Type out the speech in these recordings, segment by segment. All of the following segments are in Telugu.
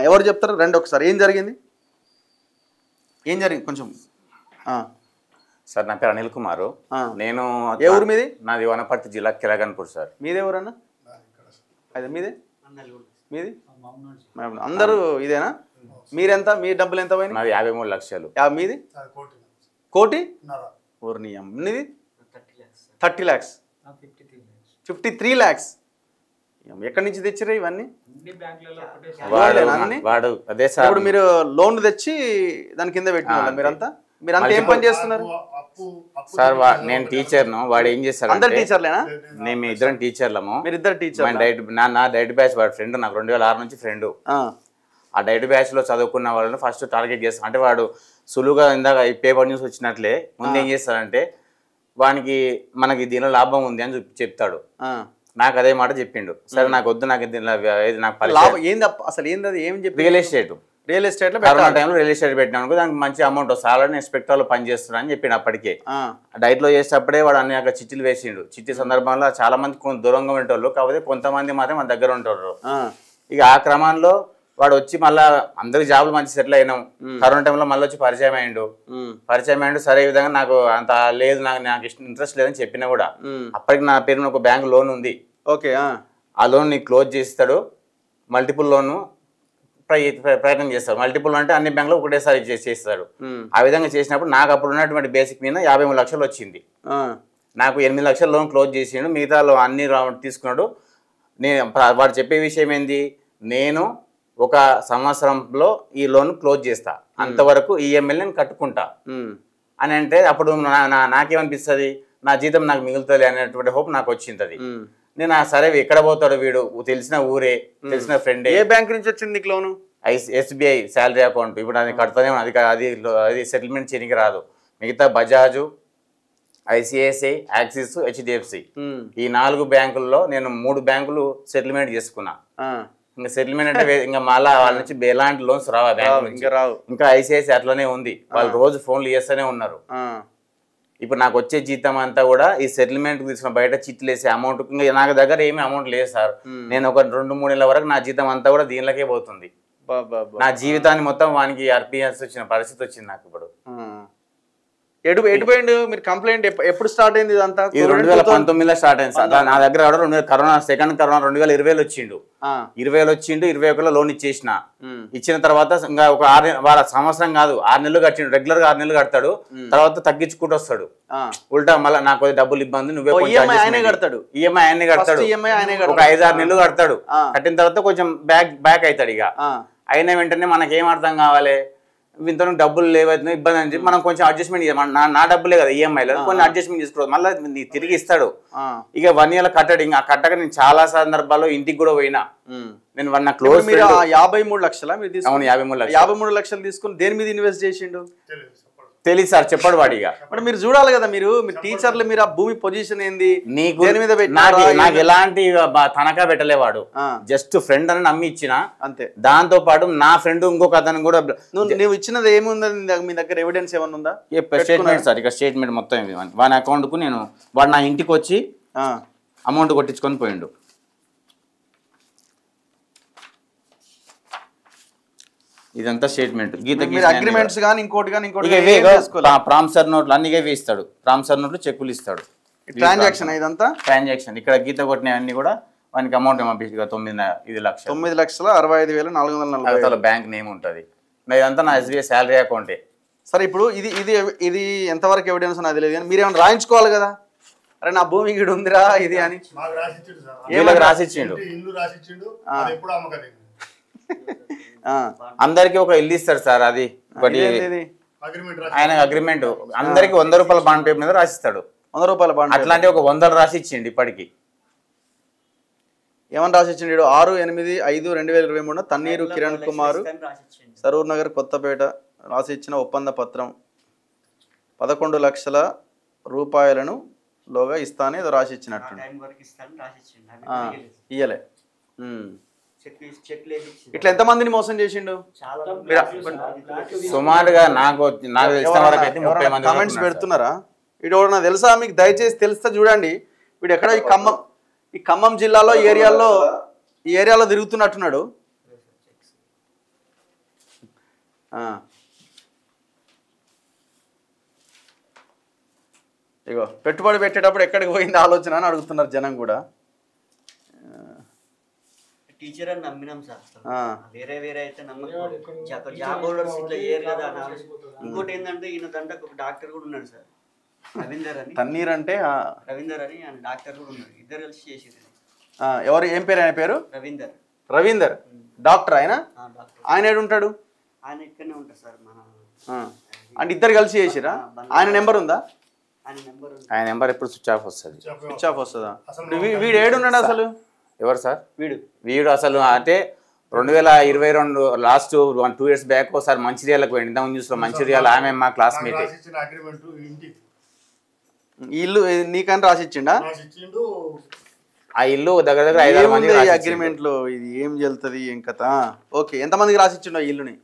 ఎవరు చెప్తారు రండి ఒకసారి ఏం జరిగింది కొంచెం సార్ నా పేరు అనిల్ కుమార్ నేను ఏ ఊరు మీది నాది వనపర్తి జిల్లా కిరగన్పూర్ సార్ మీదే ఊరన్నా అదే మీది అందరూ ఇదేనా మీరెంత మీ డబ్బులు ఎంత పోయినాయి నాది 53 లక్షలు మీది కోటి ఊరిని మీది 30 lakhs 53 lakhs ఎక్కడి నుంచి తెచ్చిరా ఇవన్నీ వాడు అదే సార్ ఇప్పుడు మీరు లోన్ తెచ్చి దాని కింద పెట్టిన మీరంతా ఏం పని చేస్తున్నారు సార్ నేను టీచర్ను వాడు ఏం చేస్తాడు అందరు టీచర్లేనా మేము ఇద్దరం టీచర్లము మీరు ఇద్దరు టీచర్ నా డైట్ బ్యాచ్ వాడు ఫ్రెండ్ నాకు 2006 నుంచి ఫ్రెండ్ ఆ డైట్ బ్యాచ్ లో చదువుకున్న వాళ్ళని ఫస్ట్ టార్గెట్ చేస్తాం అంటే వాడు సులువుగా ఇందాక పేపర్ న్యూస్ వచ్చినట్లే ముందు ఏం చేస్తాడంటే వానికి మనకి దీనిలో లాభం ఉంది అని చెప్తాడు నాకు అదే మాట చెప్పిండు సరే నాకు వద్దు నాకు అసలు ఏంది ఏం చెప్పి రియల్ ఎస్టేట్ లో కరోనా టైంలో రియల్ ఎస్టేట్ పెట్టినాను దానికి మంచి అమౌంట్ వస్తుంది నేను స్పెక్ట్రాలో పని చేస్తున్నా అని చెప్పిండు అప్పటికే డైట్ లో చేసేటప్పుడే వాడు అన్ని అక్కడ చిట్టీలు వేసిండు చిట్టి సందర్భంలో చాలా మంది కొంత దూరంగా ఉండేవాళ్ళు కాకపోతే కొంతమంది మాత్రం మన దగ్గర ఉంటారు ఇక ఆ క్రమంలో వాడు వచ్చి మళ్ళా అందరికి జాబులు మంచి సెటిల్ అయినాం కరోనా టైంలో మళ్ళీ వచ్చి పరిచయం అయ్యిండు సరే ఈ విధంగా నాకు అంత లేదు నాకు ఇంట్రెస్ట్ లేదని చెప్పినా కూడా అప్పటికి నా పేరు ఒక బ్యాంక్ లోన్ ఉంది ఓకే ఆ లోన్ నీకు క్లోజ్ చేస్తాడు మల్టిపుల్ లోన్ ప్రయత్నం చేస్తాడు మల్టిపుల్ అంటే అన్ని బ్యాంకులు ఒకటేసారి చేస్తాడు ఆ విధంగా చేసినప్పుడు నాకు అప్పుడు ఉన్నటువంటి బేసిక్ మీద 53 లక్షలు వచ్చింది నాకు 8 లక్షల లోన్ క్లోజ్ చేసిండు మిగతా అన్ని తీసుకున్నాడు నేను వాడు చెప్పే విషయం ఏంది నేను ఒక సంవత్సరంలో ఈ లోన్ క్లోజ్ చేస్తా అంతవరకు ఈఎంఐ నేను కట్టుకుంటా అని అంటే అప్పుడు నాకేమనిపిస్తుంది నా జీతం నాకు మిగులుతుంది అనేటువంటి హోప్ నాకు వచ్చింది నేను సరే ఎక్కడ పోతాడు వీడు తెలిసిన ఊరే తెలిసిన ఫ్రెండ్ ఏ బ్యాంక్ నుంచి వచ్చింది నీకు లోను SBI శాలరీ అకౌంట్ ఇప్పుడు అది కడతానే అది సెటిల్మెంట్ చేయడానికి రాదు మిగతా బజాజు ICICI యాక్సిస్ HDFC ఈ 4 బ్యాంకుల్లో నేను 3 బ్యాంకులు సెటిల్మెంట్ చేసుకున్నా ఇంకా సెటిల్మెంట్ అంటే ఇంకా మళ్ళీ వాళ్ళ నుంచి ఎలాంటి లోన్స్ రావా బ్యాంకు ఇంకా ICICI అట్లనే ఉంది వాళ్ళు రోజు ఫోన్లు చేస్తూనే ఉన్నారు ఇప్పుడు నాకు వచ్చే జీతం అంతా కూడా ఈ సెటిల్మెంట్ తీసుకున్న బయట చిట్లు వేసే అమౌంట్ ఇంకా నాకు దగ్గర ఏమీ అమౌంట్ లేదు సార్ నేను ఒక 2-3 నెలల వరకు నా జీతం అంతా కూడా దీనిలోకే పోతుంది నా జీవితాన్ని మొత్తం వానికి అర్పియాల్సి వచ్చిన పరిస్థితి వచ్చింది నాకు ఇప్పుడు ఎటుపోయిండు మీరు కంప్లైంట్ ఎప్పుడు స్టార్ట్ అయింది ఇదంతా 2019లో స్టార్ట్ అయింది సార్ నా దగ్గర కరోనా సెకండ్ కరోనా 2020లో వచ్చిండు 20 వచ్చిండు 21లో లోన్ ఇచ్చేసిన ఇచ్చిన తర్వాత ఇంకా ఒక 6 సంవత్సరం కాదు 6 నెలలు కట్టిండు రెగ్యులర్ గా 6 నెలలు కడతాడు తర్వాత తగ్గించుకుంటూ వస్తాడు ఉల్టా మళ్ళీ నాకు డబ్బులు ఇబ్బంది నువ్వే ఈఎంఐ ఆయనే కడతాడు ఒక 5-6 నెలలు కడతాడు కట్టిన తర్వాత కొంచెం బ్యాక్ అవుతాడు ఇక అయిన వెంటనే మనకేం అర్థం కావాలి ఇంత డబ్బులు లేవైతే ఇబ్బంది అని చెప్పి మనం కొంచెం అడ్జస్ట్మెంట్ నా డబ్బులే కదా ఈఎంఐలో కొన్ని అడ్జస్ట్మెంట్ చేసుకోవాలి మళ్ళీ తిరిగి ఇస్తాడు ఇక 1 year కట్టాడు ఇంకా కట్టక నేను చాలా సందర్భాల్లో ఇంటికి కూడా పోయినా నేను వన్ క్లోజ్ 53 లక్షలా మీరు తీసుకుని 53 లక్షలు తీసుకుని దేని మీద ఇన్వెస్ట్ చేసిండు తెలియదు సార్ చెప్పాడు వాడిగా మరి మీరు చూడాలి కదా మీరు టీచర్లు మీరు ఆ భూమి పొజిషన్ ఏంది నీకు నాకు ఎలాంటి తనఖా పెట్టలేవాడు జస్ట్ ఫ్రెండ్ అని నమ్మి ఇచ్చిన అంతే దాంతో పాటు నా ఫ్రెండ్ ఇంకొక అతను కూడా నువ్వు ఇచ్చినది ఏముంది మీ దగ్గర ఎవిడెన్స్ ఏమన్నా ఉందా స్టేట్మెంట్ సార్ ఇక స్టేట్మెంట్ మొత్తం వాని అకౌంట్ కు నేను వాడు నా ఇంటికి వచ్చి అమౌంట్ కొట్టించుకొని పోయిండు ఇదంతా స్టేట్మెంట్ అగ్రిమెంట్స్ గాని ఇంకోటి గాని ప్రామిసర్ నోట్లు అన్ని ఇస్తాడు ప్రామిసర్ నోట్లు చెక్కులు ఇస్తాడు ట్రాన్సాక్షన్ ఇదంతా ట్రాన్సాక్షన్ ఇక్కడ గీత కొట్టిన అన్ని కూడా వానికి అమౌంట్ పంపించగా 9 లక్షలు 9,65,440 బ్యాంక్ నేమ్ ఉంటుంది ఇదంతా నా SBI శాలరీ అకౌంటే సరే ఇప్పుడు ఇది ఎంతవరకు ఎవిడెన్స్ నాకు తెలియదు కానీ మీరేమైనా రాయించుకోవాలి కదా అరే నా భూమి ఇక్కడ ఉందిరా ఇది అని వీళ్ళకి రాసిచ్చిండు అందరికి ఒక ఇల్లు ఇస్తాడు సార్ అది ఒకటి ఆయన అగ్రిమెంట్ అందరికి 100 రూపాయల బాండ్ పేపర్ మీద రాసిస్తాడు 100 రూపాయల బాండ్ అట్లాంటి ఒక 100 రాసి ఇచ్చిండు ఇప్పటికి ఏమని రాసిచ్చిండు 6/8/5/2023 తన్నీరు కిరణ్ కుమార్ సరూర్ నగర్ కొత్తపేట రాసి ఇచ్చిన ఒప్పంద పత్రం 11 లక్షల రూపాయలను లోగా ఇస్తానే ఏదో రాసి ఇచ్చినట్టు ఇయ్యలే ఇట్లా ఎంత మందిని మోసం చేసిండు సుమారుగా నాకు తెలిసిన వరకు అయితే 30 మంది కామెంట్స్ పెడుతున్నారా వీడు నాకు తెలుసా మీకు దయచేసి తెలిస్తే చూడండి వీడు ఎక్కడ ఈ ఖమ్మం జిల్లాలో ఈ ఏరియాలో తిరుగుతున్నట్టున్నాడు ఇగో పెట్టుబడి పెట్టేటప్పుడు ఎక్కడికి పోయింది ఆలోచన అని అడుగుతున్నారు జనం కూడా. టీచర్ అని నమ్మినాం సార్. వేరే వేరే అయితే నమ్మకం జాబ్ హోల్డర్స్ ఇట్లా చేయరు కదా అని ఆలోచన. ఇంకోటి ఏంటంటే ఈయన దంటే ఒక డాక్టర్ కూడా ఉన్నాడు సార్, రవీందర్ అని. తన్నీర్ అంటే రవీందర్ అని ఆయన డాక్టర్ కూడా ఉన్నాడు, ఇద్దరు కలిసి చేసేది. ఎవరు ఏం పేరు ఆయన పేరు? రవీందర్. రవీందర్ డాక్టర్ ఆయన. ఆయన ఏడు ఉంటాడు? ఆయన ఇక్కడనే ఉంటారు సార్ మన. అంటే ఇద్దరు కలిసి చేసిరా? ఆయన నెంబర్ ఉందా? ఆయన నెంబర్ ఎప్పుడు స్విచ్ ఆఫ్ వస్తుంది. స్విచ్ ఆఫ్ వస్తుందా? వీడు ఏడున్నాడు అసలు? ఎవరు సార్? వీడు అసలు అంటే 2022 లాస్ట్ 2 years బ్యాక్ ఒకసారి మంచిర్యాలకు పోయింది. ఇంత న్యూస్ లో మంచిర్యాల ఆమె మా క్లాస్మేట్. ఇల్లు నీకని రాసిచ్చిండా? ఆ ఇల్లు దగ్గర దగ్గర 5-6 మంది అగ్రిమెంట్ లో. ఇది ఏం చెల్తుంది ఏం కథ? ఓకే, ఎంత మందికి రాసిచ్చిండో ఈ ఇల్లుని?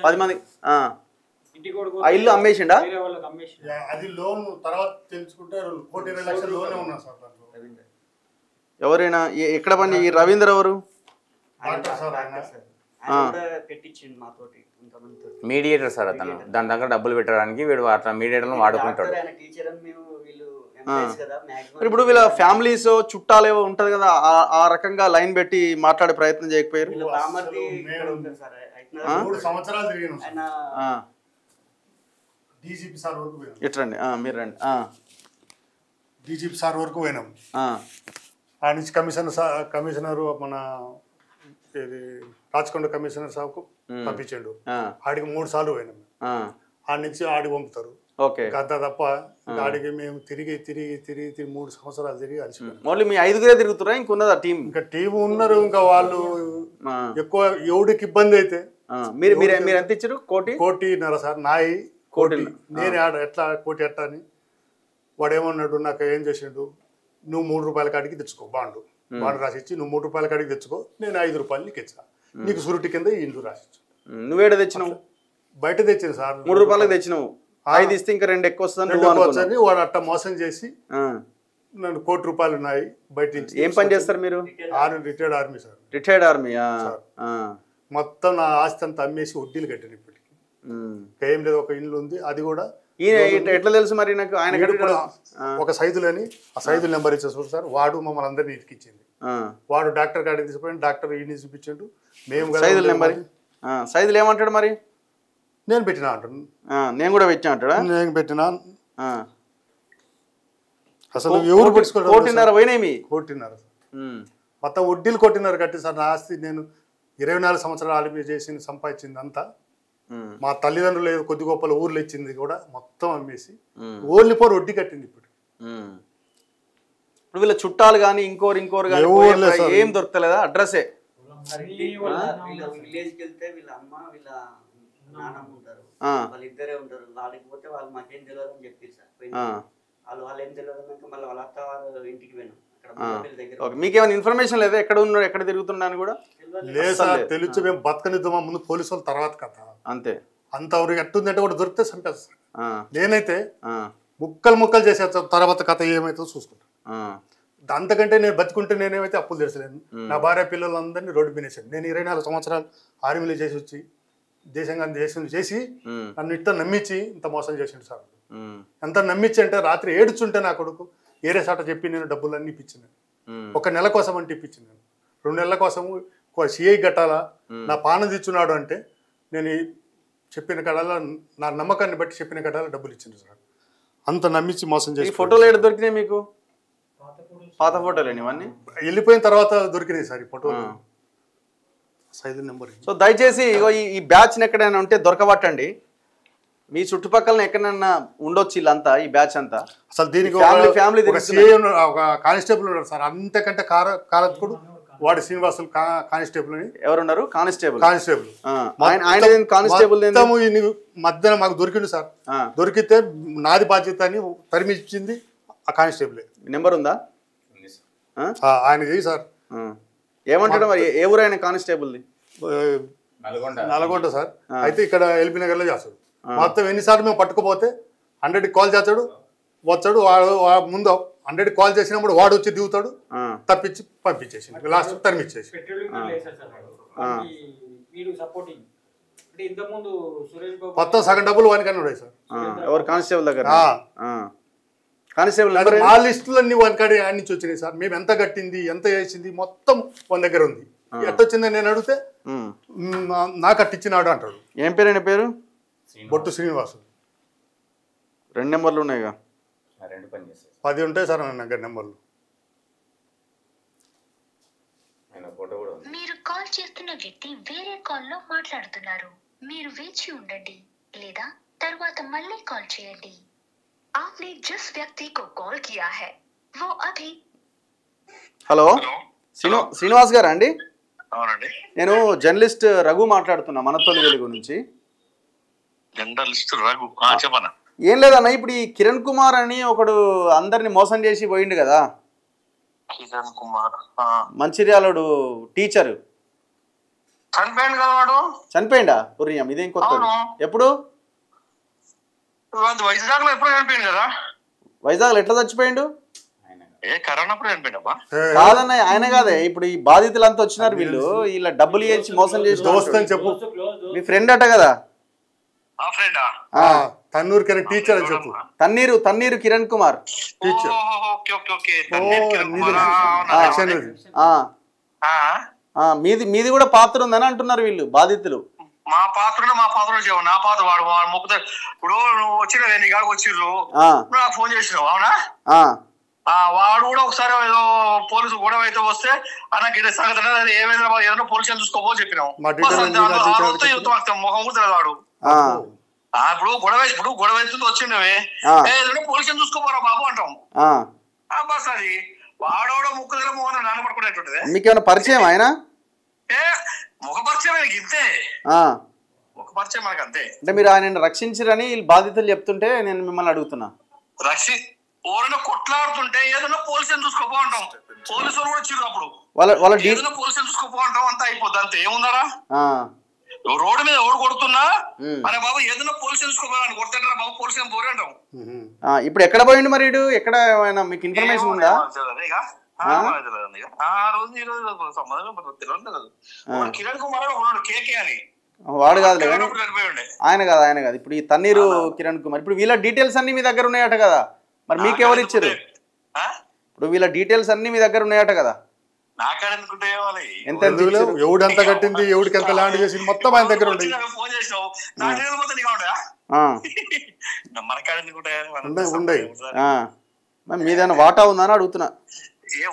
10 మంది. ఆ ఇల్లు అమ్మేసిండా? అది లోన్ తర్వాత తెలుసుకుంటే 1,20,00,000 లోనే ఉన్నా సార్. ఎవరైనా ఎక్కడ పని? ఈ రవీందర్ ఎవరు? మీడియేటర్ సార్ అతను. దాని దగ్గర డబ్బులు పెట్టడానికి వీడు అట్లా మీడియేటర్ వాడుకుంటాడు. ఇప్పుడు వీళ్ళ ఫ్యామిలీస్ చుట్టాలేవో ఉంటది కదా, ఆ రకంగా లైన్ పెట్టి మాట్లాడే ప్రయత్నం చేయకపోయారు? 3 సంవత్సరాలు తిరిగిన డీజీపీ సార్ వరకు పోయినాం. ఇట్రండి, మీరు రండి. డీజీపీ సార్ వరకు పోయినాం. ఆ నుంచి కమిషనర్ మన రాచకొండ కమిషనర్ సాబ్కు పంపించాడు. ఆడికి 3 సార్లు పోయినాం. ఆడి నుంచి ఆడికి పంపుతారు. అంత తప్ప ఆడికి మేము తిరిగి 3 సంవత్సరాలు తిరిగి అలసిపోయాం. మీ 5గురే తిరుగుతారా? ఇంకున్నదా టీం? ఇంకా టీం ఉన్నారు. ఇంకా వాళ్ళు ఎక్కువ ఎవడికి ఇబ్బంది అయితే మీరు ఎంత ఇచ్చారు? 1.5 సార్. నాయి 1 నేను ఎట్లా 1 ఎట్లా అని వాడు ఏమన్నాడు, నాకు ఏం చేసిండు, నువ్వు 3 రూపాయల కాడికి తెచ్చుకో, బాండు రాసిచ్చి నువ్వు 3 రూపాయల కాడికి తెచ్చుకో, నేను 5 రూపాయలు నీకు ఇచ్చా, నీకు సురుటి కింద ఈ ఇల్లు రాసిచ్చు. నువ్వేడ తెచ్చినావు? బయట తెచ్చిన సార్. 3 రూపాయలకు తెచ్చినావు. 5 ఇస్తే ఇంకా 2 ఎక్కువ వస్తుంది. వాడు అట్ట మోసం చేసి నన్ను 1 కోటి రూపాయలు ఉన్నాయి బయట నుంచి. ఏం పని చేస్తారు మీరు? Retired army sir. Retired army. మొత్తం నా ఆస్తి అంతా అమ్మేసి వడ్డీలు కట్టాను. ఇప్పటికి ఏం లేదు, ఒక ఇల్లు ఉంది, అది కూడా. ఎట్లా తెలుసు మరి నాకు? ఆయన ఒక సైదులని, ఆ సైదుల నెంబర్ ఇచ్చేసి సార్, వాడు మమ్మల్ని అందరినీ ఇరికిచ్చింది. వాడు డాక్టర్ కాడికి తీసుకుపోయి డాక్టర్ ఈయన చూపించాడు. మేము సైదుల నెంబర్. సైదులు ఏమంటాడు మరి? నేను పెట్టినా అంటాను. నేను కూడా పెట్టినా అంటాడా? నేను పెట్టినా. అసలు ఎవరు పెట్టుకోవడం? 1.5 పోయినాయి. 1.5 మొత్తం వడ్డీలు 1.5 కట్టి సార్. నా ఆస్తి నేను 24 సంవత్సరాలు ఆలిపి చేసి సంపాదించింది అంతా మా తల్లిదండ్రులు ఏదో కొద్ది గొప్పల ఊర్లో ఇచ్చింది కూడా మొత్తం అమ్మేసి ఓన్లీ ఫోర్ వడ్డీ కట్టింది. ఇప్పుడు వీళ్ళ చుట్టాలు కానీ ఇంకోరు కానీ ఏం దొరకలేదా? అడ్రస్సే విలేజ్కి వెళ్తే వీళ్ళ అమ్మ వీళ్ళ నాన్నమ్మ ఉంటారు, వాళ్ళిద్దరే ఉంటారు. వాళ్ళకి పోతే వాళ్ళు మాకేం తెలియదు అని చెప్పి సార్. వాళ్ళు ఏం తెలియదు. మళ్ళీ వాళ్ళ అత్త వాళ్ళ ఇంటికి పోయినాం. మీకేమైనా ఇన్ఫర్మేషన్ లేదా ఎక్కడ ఉన్నాడు, ఎక్కడ తిరుగుతున్నాను కూడా? లేదు సార్, తెలుసు. మేము బతకనిద్దామా ముందు, పోలీసు వాళ్ళు తర్వాత కథ. అంతే. అంత ఎవరికి ఎట్టుందంటే కూడా దొరికితే చంపేస్తారు. నేనైతే ముక్కలు చేసేస్తా, తర్వాత కథ ఏమైతే చూసుకుంటాను. అంతకంటే నేను బతుకుంటే నేనేమైతే అప్పులు తెచ్చలేను. నా భార్య పిల్లలందరినీ రోడ్డు వినేసాను. నేను 24 సంవత్సరాలు ఆర్మీలో చేసి వచ్చి దేశం చేసి నన్ను ఇట్ట నమ్మించి ఇంత మోసం చేసిండు సార్. ఎంత నమ్మించి అంటే రాత్రి ఏడుచుంటే నా కొడుకు ఏరే సాట చెప్పి నేను డబ్బులన్నీ ఇప్పించాను. 1 నెల కోసం అంటే ఇప్పించాను. నేను 2 నెలల కోసం సిఐ కట్టాలా, నా పానం తెచ్చున్నాడు అంటే నేను చెప్పిన కడాల నా నమ్మకాన్ని బట్టి చెప్పిన కడాల డబ్బులు ఇచ్చింది సార్. అంత నమ్మించి మోసం చేసి. ఫోటోలు ఏడు దొరికినాయి మీకు? పాత ఫోటోలు ఇవన్నీ వెళ్ళిపోయిన తర్వాత దొరికినాయి సార్ ఈ ఫోటోలు. సైదు నెంబర్. సో దయచేసి ఈ బ్యాచ్ని ఎక్కడైనా ఉంటే దొరకబట్టండి. మీ చుట్టుపక్కల ఎక్కడైనా ఉండొచ్చు వీళ్ళంతా, ఈ బ్యాచ్ అంతా. అసలు దీనికి ఫ్యామిలీ ఒక కానిస్టేబుల్ ఉన్నాడు సార్. అంతకంటే కారత్కుడు వాడు శ్రీనివాసులు కానిస్టేబుల్ అని. ఎవరున్నారు? కానిస్టేబుల్. మధ్యన మాకు దొరికిండు సార్. దొరికితే నాది బాధ్యత అని తరిమిచ్చింది ఆ కానిస్టేబుల్. నెంబర్ ఉందా ఆయనకి సార్? ఏమంటాడు మరి? ఏ ఊరు ఆయన కానిస్టేబుల్ది? నల్గొండ సార్. అయితే ఇక్కడ ఎల్బీ నగర్లో చేస్తాడు. మొత్తం ఎన్నిసార్లు మేము పట్టుకుపోతే 100కి కాల్ చేస్తాడు, వచ్చాడు. వాడు ముందు 100కి కాల్ చేసినప్పుడు వాడు వచ్చి దిగుతాడు, తప్పించి పంపించేసి లాస్ట్ తరిమిచ్చేసి. మొత్తం సగం డబ్బులు వానికన్నా ఉన్నాయి సార్. ఎవరు కానిస్టేబుల్ దగ్గర? కానిస్టేబుల్ నెంబర్ మా లిస్టులన్నీ వానికాడి ఆడి నుంచి వచ్చినాయి సార్. మేము ఎంత కట్టింది ఎంత చేసింది మొత్తం వాని దగ్గర ఉంది. ఎట్టొచ్చిందని నేను అడిగితే నాకు కట్టించినాడు అంటాడు. ఏం పేరు? ఆయన పేరు బొట్టు శ్రీనివాసు. 2 నెంబర్లు ఉన్నాయిగా? 10 ఉంటాయి సార్ నా దగ్గర నెంబర్లు. మీరు కాల్ చేస్తున్న వ్యక్తి వేరే కాల్లో మాట్లాడుతున్నారు. మీరు వేచి ఉండండి లేదా తర్వాత మళ్ళీ కాల్ చేయండి. आपने जिस व्यक्ति को कॉल किया है वो अभी. హలో, శ్రీనివాస్ గారా అండి? అవునండి, నేను జర్నలిస్ట్ రఘు మాట్లాడుతున్నా, మనతోని వెలుగు నుంచి. జర్నలిస్ట్ రఘు, చెప్పనా? ఏం లేదన్న, ఇప్పుడు ఈ కిరణ్ కుమార్ అని ఒకడు అందరిని మోసం చేసి పోయిండు కదా, కిరణ్ కుమార్ మంచిర్యాలుడు టీచరు. చనిపోయింది కదా వాడు. చనిపోయిండా? పుర్యం ఇదేం కొత్త? ఎప్పుడు? వైజాగ్ లో ఎప్పుడు చనిపోయింది కదా. వైజాగ్ లో ఎట్లా చచ్చిపోయిండు? కరోనా అప్పుడు చనిపోయినప్పా. కాదన్న, ఆయన కాదే. ఇప్పుడు ఈ బాధితులంతా వచ్చినారు, వీళ్ళు ఇలా డబ్బులు ఇచ్చి మోసం చేసి. చెప్పు, మీ ఫ్రెండ్ అట కదా? తన్నూరు కిరణ్ టీచర్ అని చెప్పు. తన్నీరు కిరణ్ కుమార్ టీచర్. మీది కూడా పాత్ర ఉందని అంటున్నారు వీళ్ళు బాధితులు. మా పాత్ర నా పాత్ర వాడు మొక్కుతా. ఇప్పుడు నువ్వు వచ్చిన నీ కాడికి వచ్చిర్రు, నాకు ఫోన్ చేసినావు అవునా? వాడు కూడా ఒకసారి ఏదో పోలీసు గొడవ అయితే వస్తే అన్న సంగతి ఏమైనా ఏదైనా పోలీసులు చూసుకోపో చెప్పినావు. ముఖం కూడా తెలియదు వాడు. ఇప్పుడు గొడవ అవుతుంది వచ్చిండవే ఏదైనా పోలీసులు చూసుకోపోరా బాబు అంటాం. బస్ అది వాడోడో ముక్కు దగ్గర మోహన్ నానపడుకునేటువంటిది. మీకేమైనా పరిచయం ఆయన? ముఖ పరిచయం ఇంతే, ముఖ పరిచయం మనకు అంతే. అంటే మీరు ఆయన రక్షించరని బాధితులు చెప్తుంటే నేను మిమ్మల్ని అడుగుతున్నా. ఎవరైనా కొట్లాడుతుంటే ఏదైనా పోలీసులు చూసుకోపో అంటాం. పోలీసులు కూడా వచ్చిర్రు అప్పుడు, ఏదైనా పోలీసులు చూసుకోపో అంటాం. అంతా అయిపోద్ది, అంతే. ఏముందరా రోడ్డు మీద ఎవడు కొడుతున్నా అరే బాబు ఏదైనా పోలీసులు చూసుకోపోయి కొడతారా బాబు, పోలీసులు పోరే అంటాం. ఇప్పుడు ఎక్కడ పోయిండు మరి? ఎక్కడ మీకు ఇన్ఫర్మేషన్ ఉందా? కిరణ్ కుమార్ కేకే అని వాడు కాదు, ఆయన కాదు. ఇప్పుడు ఈ తన్నీరు కిరణ్ కుమార్, ఇప్పుడు వీళ్ళ డీటెయిల్స్ అన్ని మీ దగ్గర ఉన్నాయట కదా, మరి మీకెవరు ఇచ్చారు? ఇప్పుడు వీళ్ళ డీటెయిల్స్ అన్ని మీ దగ్గర ఉన్నాయట కదా. ఎవడంత కట్టింది, ఎవడికి ఎంత ల్యాండ్ చేసింది మొత్తం ఆయన దగ్గర ఉంది. మీదైనా వాటా ఉందని అడుగుతున్నా.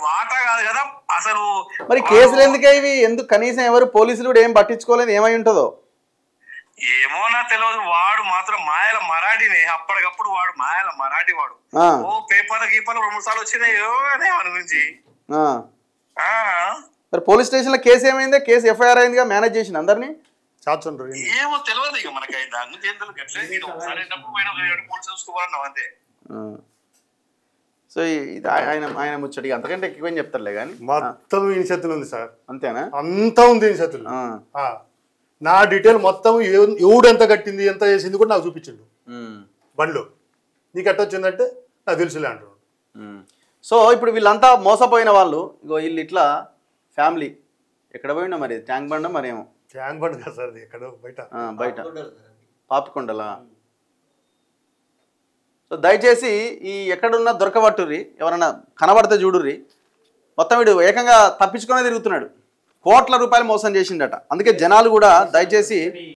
వాటా కాదు కదా అసలు. మరి కేసులు ఎందుకే ఇవి? ఎందుకు కనీసం ఎవరు పోలీసులు కూడా ఏం పట్టించుకోలేదు? ఏమై ఉంటుందో ఏమో నాకు తెలియదు. వాడు మాత్రం మాయల మరాఠీనే, అప్పటికప్పుడు వాడు మాయల మరాఠీ. వాడు ఓ పేపర్ గీపర్లు 2 సార్లు వచ్చినాయో వాడి గురించి. మరి పోలీస్ స్టేషన్ లో కేసు ఏమైంది? కేసు ఎఫ్ఐఆర్ అయిందిగా, మేనేజ్ చేసిన అందరినీ. ఏమో తెలియదు ఇక మనకి దాని గురించి ఏం తెలియదు. అంతే. సో ఇది ఆయన ముచ్చటి, అంతకంటే ఎక్కువ చెప్తారులే కానీ మొత్తం ఈ చేతులు ఉంది సార్. అంతేనా? అంతా ఉంది ఈ చేతులు. నా డీటెయిల్ మొత్తం ఎవడు ఎంత కట్టింది ఎంత చేసింది కూడా నాకు చూపించిండు బండ్లో. నీకు ఎట్ట వచ్చిందంటే నాకు తెలుసులే అంటాడు. సో ఇప్పుడు వీళ్ళంతా మోసపోయిన వాళ్ళు, ఇగో వీళ్ళు ఇట్లా ఫ్యామిలీ ఎక్కడ పోయినా మరి ట్యాంక్ బండ మరేమో. ట్యాంక్ బండ్ కదా సార్, ఎక్కడో బయట పాపికొండలా. సో దయచేసి ఈ ఎక్కడున్నా దొరకబట్టుర్రి, ఎవరన్నా కనబడితే చూడుర్రి. మొత్తం వీడు ఏకంగా తప్పించుకునే తిరుగుతున్నాడు, కోట్ల రూపాయలు మోసం చేసిండట. అందుకే జనాలు కూడా దయచేసి